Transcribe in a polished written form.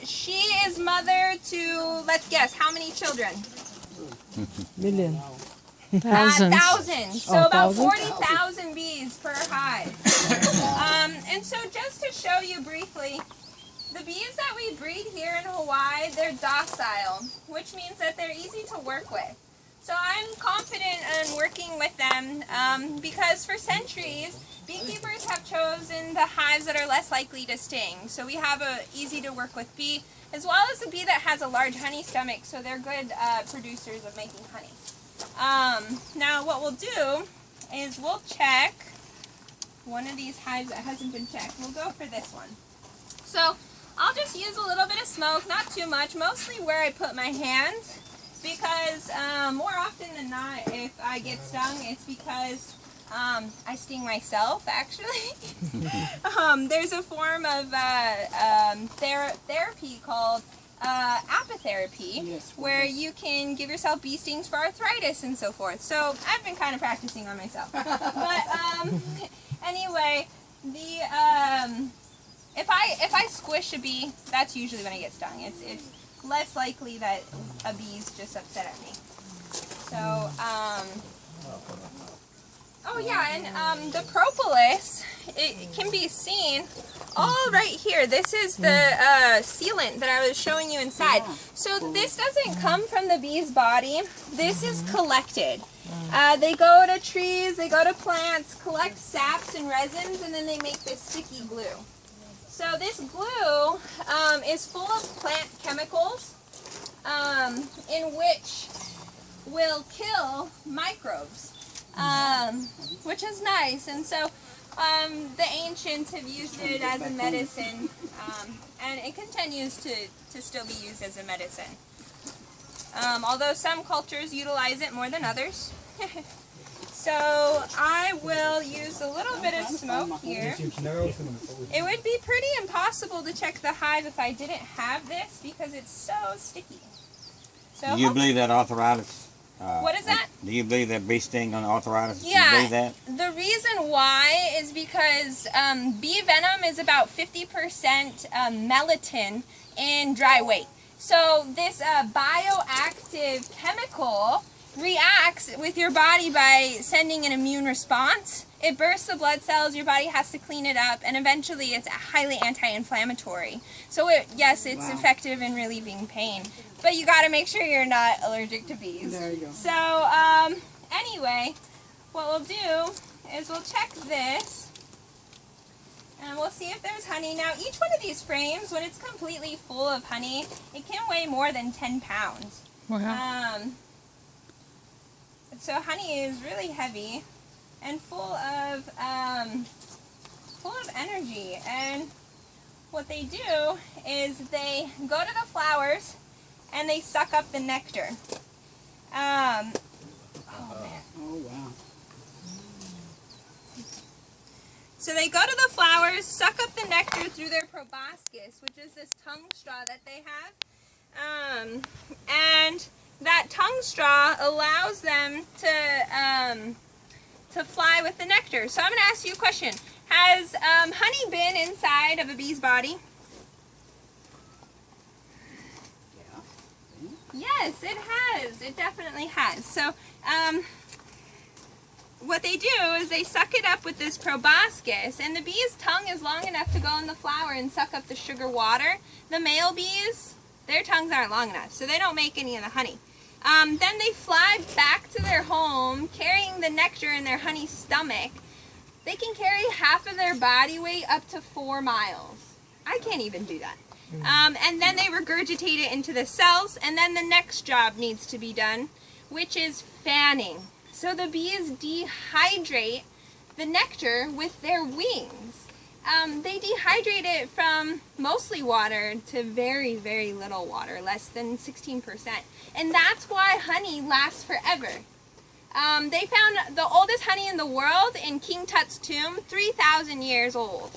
she is mother to, let's guess, how many children? Million. Thousands. So about thousands? 40,000 bees per hive. And so just to show you briefly, the bees that we breed here in Hawaii, they're docile, which means that they're easy to work with. So I'm confident in working with them because for centuries, beekeepers have chosen the hives that are less likely to sting. So we have a easy to work with bee, as well as a bee that has a large honey stomach, so they're good producers of making honey. Now what we'll do is we'll check one of these hives that hasn't been checked. We'll go for this one. So I'll just use a little bit of smoke, not too much, mostly where I put my hands, because more often than not, if I get stung, it's because I sting myself, actually. There's a form of therapy called apitherapy, where you can give yourself bee stings for arthritis and so forth. So I've been kind of practicing on myself. But anyway, the if I squish a bee, that's usually when I get stung. It's less likely that a bee's just upset at me. So oh yeah, and the propolis, it can be seen all right here. This is the sealant that I was showing you inside. So this doesn't come from the bee's body. This is collected. They go to trees, they go to plants, collect saps and resins, and then they make this sticky glue. So this glue is full of plant chemicals in which will kill microbes. Which is nice, and so the ancients have used it as a medicine, and it continues to still be used as a medicine. Although some cultures utilize it more than others. So I will use a little bit of smoke here. It would be pretty impossible to check the hive if I didn't have this, because it's so sticky. So do you believe that arthritis? What is that? Do you believe that bee sting on arthritis? Yeah, do you believe that? The reason why is because bee venom is about 50% melatonin in dry weight. So this bioactive chemical reacts with your body by sending an immune response. It bursts the blood cells, your body has to clean it up, and eventually it's highly anti-inflammatory. So yes, it's effective in relieving pain. But you got to make sure you're not allergic to bees. There you go. So anyway, what we'll do is we'll check this, and we'll see if there's honey. Now each one of these frames, when it's completely full of honey, it can weigh more than 10 pounds. Wow. So honey is really heavy and full of energy. And what they do is they go to the flowers and they suck up the nectar. Oh man. Oh wow. So they go to the flowers, suck up the nectar through their proboscis, which is this tongue straw that they have. And that tongue straw allows them to fly with the nectar. So I'm going to ask you a question. Has honey been inside of a bee's body? Yes, it has. It definitely has. So what they do is they suck it up with this proboscis, and the bee's tongue is long enough to go in the flower and suck up the sugar water. The male bees, their tongues aren't long enough, so they don't make any of the honey. Then they fly back to their home carrying the nectar in their honey stomach. They can carry half of their body weight up to 4 miles. I can't even do that. And then they regurgitate it into the cells, and then the next job needs to be done, which is fanning. So the bees dehydrate the nectar with their wings. They dehydrate it from mostly water to very, very little water, less than 16%. And that's why honey lasts forever. They found the oldest honey in the world in King Tut's tomb, 3,000 years old.